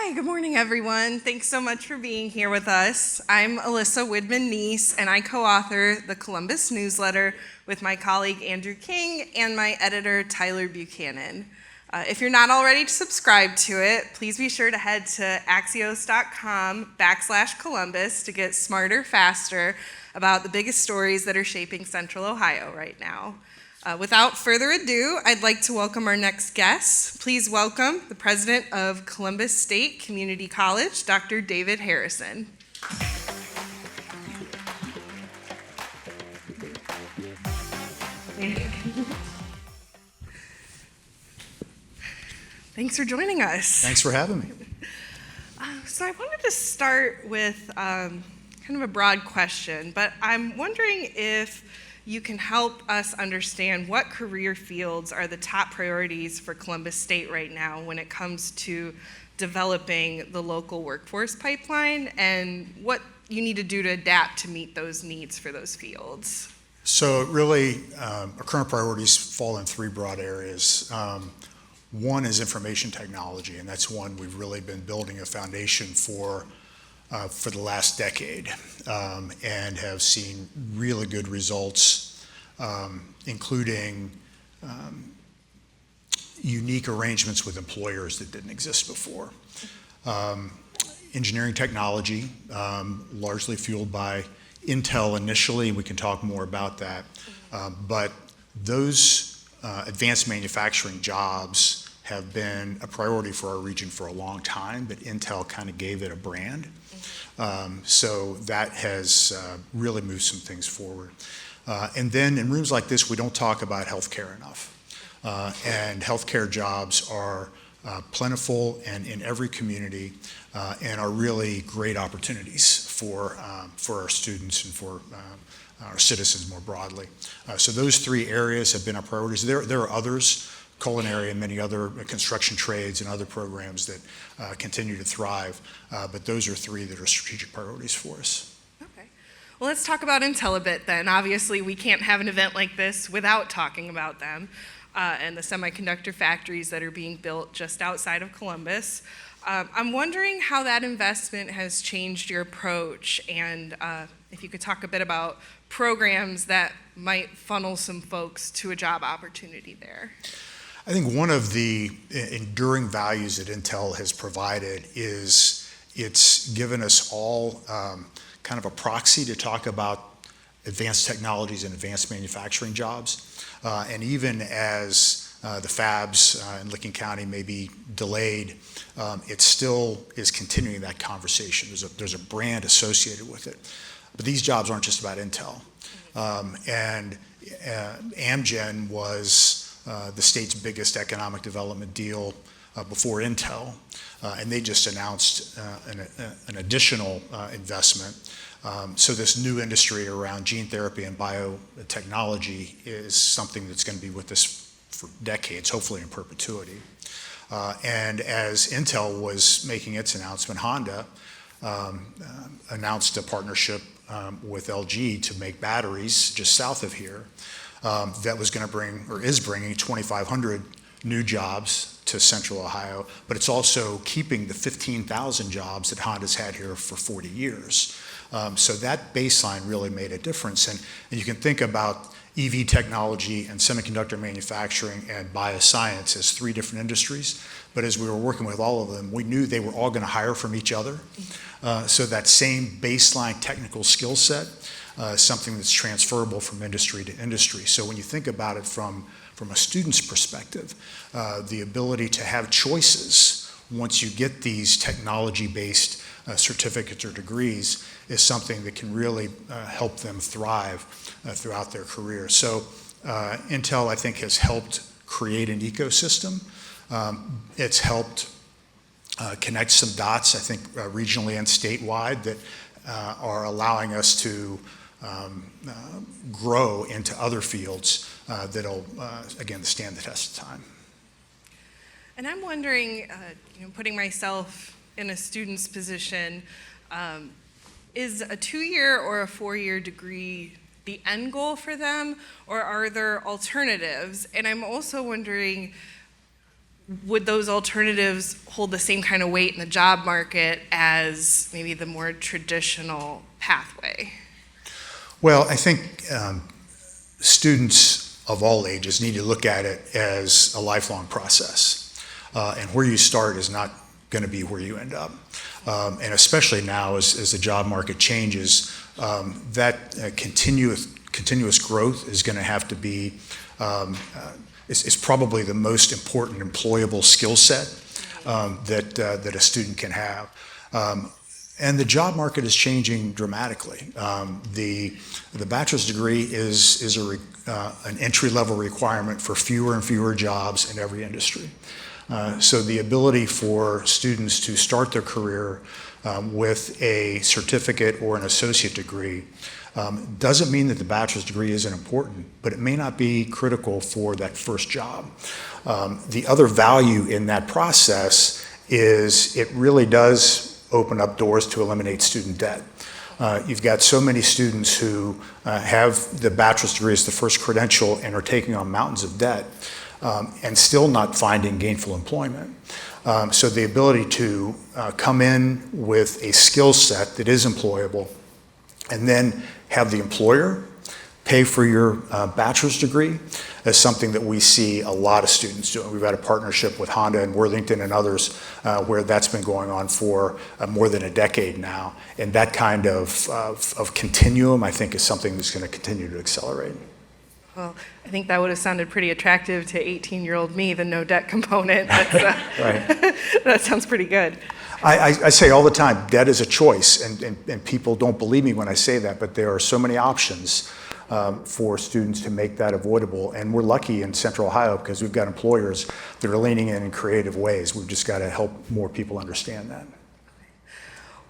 Hi, good morning, everyone. Thanks so much for being here with us. I'm Alissa Widman Neese, and I co-author the Columbus newsletter with my colleague Andrew King and my editor Tyler Buchanan. If you're not already subscribed to it, please be sure to head to axios.com/Columbus to get smarter, faster about the biggest stories that are shaping Central Ohio right now. Without further ado, I'd like to welcome our next guest. Please welcome the president of Columbus State Community College, Dr. David Harrison. Thanks for joining us. Thanks for having me. So I wanted to start with kind of a broad question, but I'm wondering if you can help us understand what career fields are the top priorities for Columbus State right now when it comes to developing the local workforce pipeline and what you need to do to adapt to meet those needs for those fields. So really, our current priorities fall in three broad areas. One is information technology, and that's one we've really been building a foundation for the last decade, and have seen really good results, including unique arrangements with employers that didn't exist before. Engineering technology, largely fueled by Intel initially, we can talk more about that, but those advanced manufacturing jobs have been a priority for our region for a long time, but Intel kind of gave it a brand. So that has really moved some things forward. And then in rooms like this, we don't talk about healthcare enough. And healthcare jobs are plentiful and in every community, and are really great opportunities for our students and for our citizens more broadly. So those three areas have been our priorities. There are others, culinary and many other construction trades and other programs that continue to thrive, but those are three that are strategic priorities for us. Okay. Well, let's talk about Intel a bit then. Obviously, we can't have an event like this without talking about them and the semiconductor factories that are being built just outside of Columbus. I'm wondering how that investment has changed your approach, and if you could talk a bit about programs that might funnel some folks to a job opportunity there. I think one of the enduring values that Intel has provided is it's given us all kind of a proxy to talk about advanced technologies and advanced manufacturing jobs. And even as the fabs in Licking County may be delayed, it still is continuing that conversation. There's a brand associated with it. But these jobs aren't just about Intel. And Amgen was the state's biggest economic development deal before Intel, and they just announced an additional investment. So this new industry around gene therapy and biotechnology is something that's going to be with us for decades, hopefully in perpetuity. And as Intel was making its announcement, Honda announced a partnership with LG to make batteries just south of here. That was going to bring, or is bringing, 2,500 new jobs to Central Ohio, but it's also keeping the 15,000 jobs that Honda's had here for 40 years. So that baseline really made a difference. And you can think about EV technology and semiconductor manufacturing and bioscience as three different industries. But as we were working with all of them, we knew they were all going to hire from each other. So that same baseline technical skill set, something that's transferable from industry to industry. So when you think about it from a student's perspective, the ability to have choices once you get these technology-based certificates or degrees is something that can really help them thrive throughout their career. So Intel, I think, has helped create an ecosystem. It's helped connect some dots, I think, regionally and statewide that are allowing us to grow into other fields that'll, again, stand the test of time. And I'm wondering, putting myself in a student's position, is a 2-year or a 4-year degree the end goal for them, or are there alternatives? And I'm also wondering, would those alternatives hold the same kind of weight in the job market as maybe the more traditional pathway? Well, I think students of all ages need to look at it as a lifelong process. And where you start is not going to be where you end up. And especially now as the job market changes, that continuous growth is going to have to be, is probably the most important employable skill set that a student can have. And the job market is changing dramatically. The bachelor's degree is an entry-level requirement for fewer and fewer jobs in every industry. So the ability for students to start their career with a certificate or an associate degree doesn't mean that the bachelor's degree isn't important, but it may not be critical for that first job. The other value in that process is it really does open up doors to eliminate student debt. You've got so many students who have the bachelor's degree as the first credential and are taking on mountains of debt and still not finding gainful employment. So the ability to come in with a skill set that is employable and then have the employer pay for your bachelor's degree is something that we see a lot of students doing. We've had a partnership with Honda and Worthington and others where that's been going on for more than a decade now. And that kind of continuum, I think, is something that's going to continue to accelerate. Well, I think that would have sounded pretty attractive to 18-year-old me, the no debt component. That's, Right. That sounds pretty good. I say all the time, debt is a choice, and people don't believe me when I say that, but there are so many options for students to make that avoidable. And we're lucky in Central Ohio because we've got employers that are leaning in creative ways. We've just got to help more people understand that.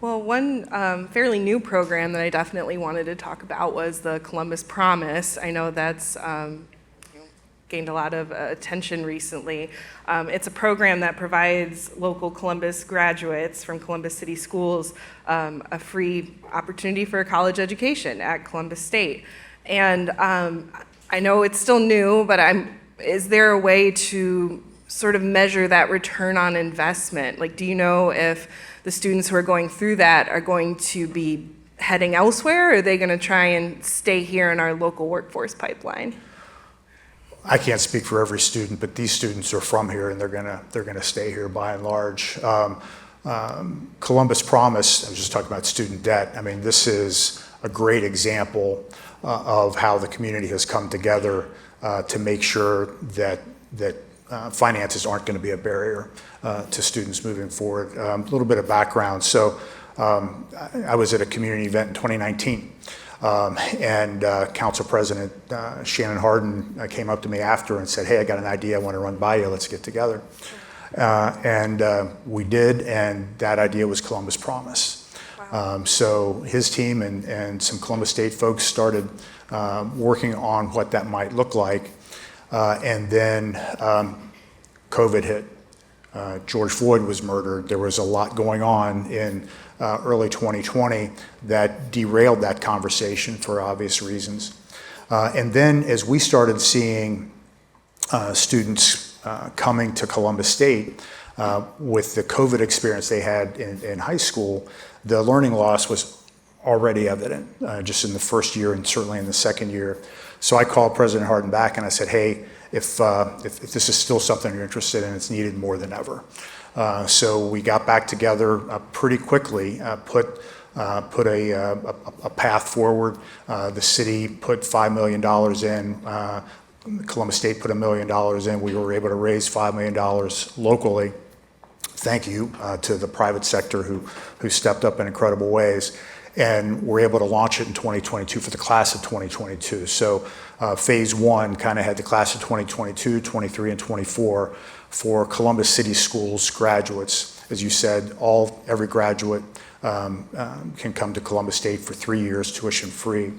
Well, one fairly new program that I definitely wanted to talk about was the Columbus Promise. I know that's gained a lot of attention recently. It's a program that provides local Columbus graduates from Columbus City Schools a free opportunity for a college education at Columbus State. And I know it's still new, but is there a way to sort of measure that return on investment? Like, do you know if the students who are going through that are going to be heading elsewhere, or are they going to try and stay here in our local workforce pipeline? I can't speak for every student, but these students are from here and they're gonna stay here by and large. Columbus Promise, I was just talking about student debt. I mean, this is a great example of how the community has come together to make sure that finances aren't going to be a barrier to students moving forward. A little bit of background. So I was at a community event in 2019. And Council President Shannon Hardin came up to me after and said, "Hey, I got an idea I want to run by you. Let's get together." And we did, and that idea was Columbus Promise. Wow. So his team and some Columbus State folks started working on what that might look like. And then COVID hit. George Floyd was murdered. There was a lot going on in early 2020 that derailed that conversation for obvious reasons. And then as we started seeing students coming to Columbus State with the COVID experience they had in high school, the learning loss was already evident just in the first year and certainly in the second year. So I called President Hardin back and I said, "Hey, if this is still something you're interested in, it's needed more than ever." So we got back together pretty quickly, put a path forward. The city put $5 million in. Columbus State put $1 million in. We were able to raise $5 million locally. Thank you to the private sector who stepped up in incredible ways. And we're able to launch it in 2022 for the class of 2022. So phase one kind of had the class of 2022, 23, and 24 for Columbus City Schools graduates. As you said, every graduate can come to Columbus State for 3 years, tuition free.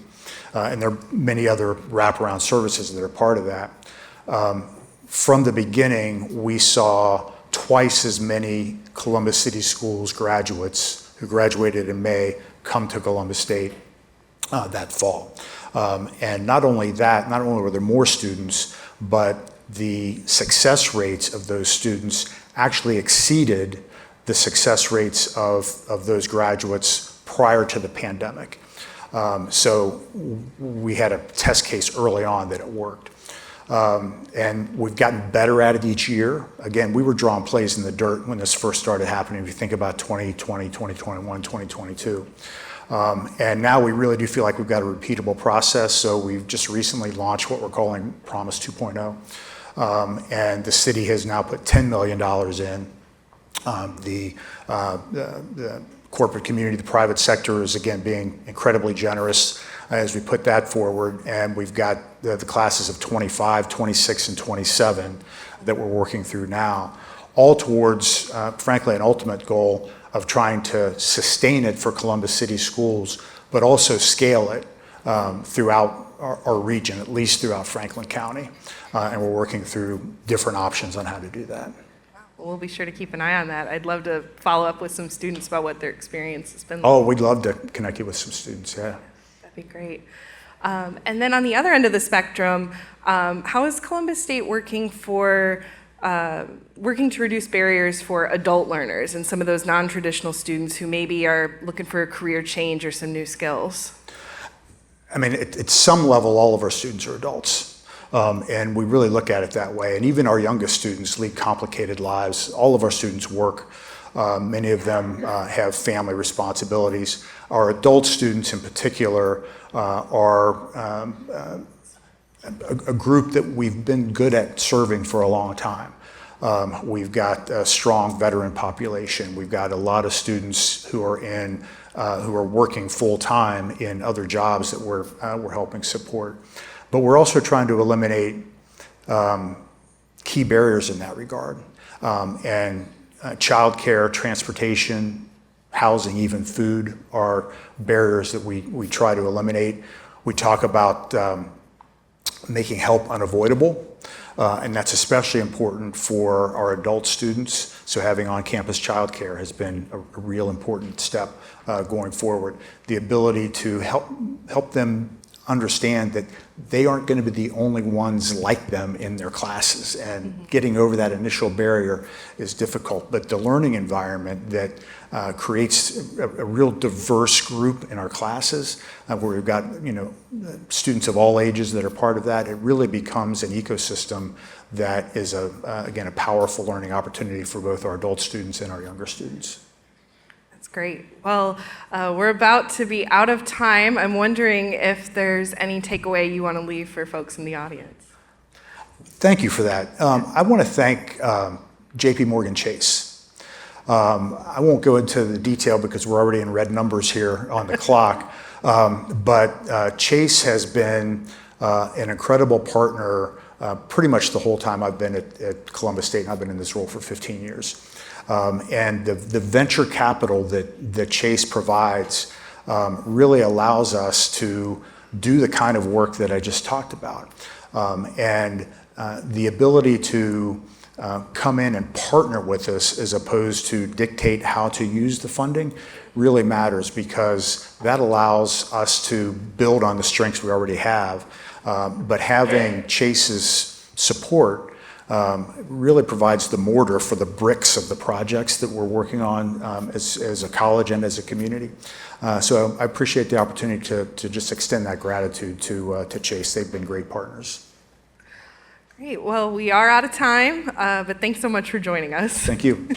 And there are many other wraparound services that are part of that. From the beginning, we saw twice as many Columbus City Schools graduates who graduated in May come to Columbus State that fall. And not only that, not only were there more students, but the success rates of those students actually exceeded the success rates of those graduates prior to the pandemic. So we had a test case early on that it worked. And we've gotten better at it each year. Again, we were drawing plays in the dirt when this first started happening. If you think about 2020, 2021, 2022. And now we really do feel like we've got a repeatable process. So we've just recently launched what we're calling Promise 2.0. And the city has now put $10 million in. The corporate community, the private sector is again being incredibly generous as we put that forward, and we've got the classes of 25, 26, and 27 that we're working through now, all towards, frankly, an ultimate goal of trying to sustain it for Columbus City Schools, but also scale it throughout our region, at least throughout Franklin County, and we're working through different options on how to do that. We'll be sure to keep an eye on that. I'd love to follow up with some students about what their experience has been like. Oh, we'd love to connect you with some students, yeah. That'd be great. And then on the other end of the spectrum, how is Columbus State working to reduce barriers for adult learners and some of those non-traditional students who maybe are looking for a career change or some new skills? I mean, at some level, all of our students are adults. And we really look at it that way. And even our youngest students lead complicated lives. All of our students work. Many of them have family responsibilities. Our adult students in particular are a group that we've been good at serving for a long time. We've got a strong veteran population. We've got a lot of students who are working full time in other jobs that we're helping support. But we're also trying to eliminate key barriers in that regard. And childcare, transportation, housing, even food are barriers that we try to eliminate. We talk about making help unavoidable, and that's especially important for our adult students. So having on-campus childcare has been a real important step going forward. The ability to help them understand that they aren't going to be the only ones like them in their classes, and getting over that initial barrier is difficult. But the learning environment that creates a real diverse group in our classes, where we've got students of all ages that are part of that, it really becomes an ecosystem that is again a powerful learning opportunity for both our adult students and our younger students. Great. Well, we're about to be out of time. I'm wondering if there's any takeaway you want to leave for folks in the audience. Thank you for that. I want to thank JP Morgan Chase. I won't go into the detail because we're already in red numbers here on the clock, but Chase has been an incredible partner pretty much the whole time I've been at Columbus State, and I've been in this role for 15 years. And the venture capital that Chase provides really allows us to do the kind of work that I just talked about. And the ability to come in and partner with us as opposed to dictate how to use the funding really matters, because that allows us to build on the strengths we already have. But having Chase's support really provides the mortar for the bricks of the projects that we're working on as a college and as a community. So I appreciate the opportunity to just extend that gratitude to Chase. They've been great partners. Great. Well, we are out of time, but thanks so much for joining us. Thank you.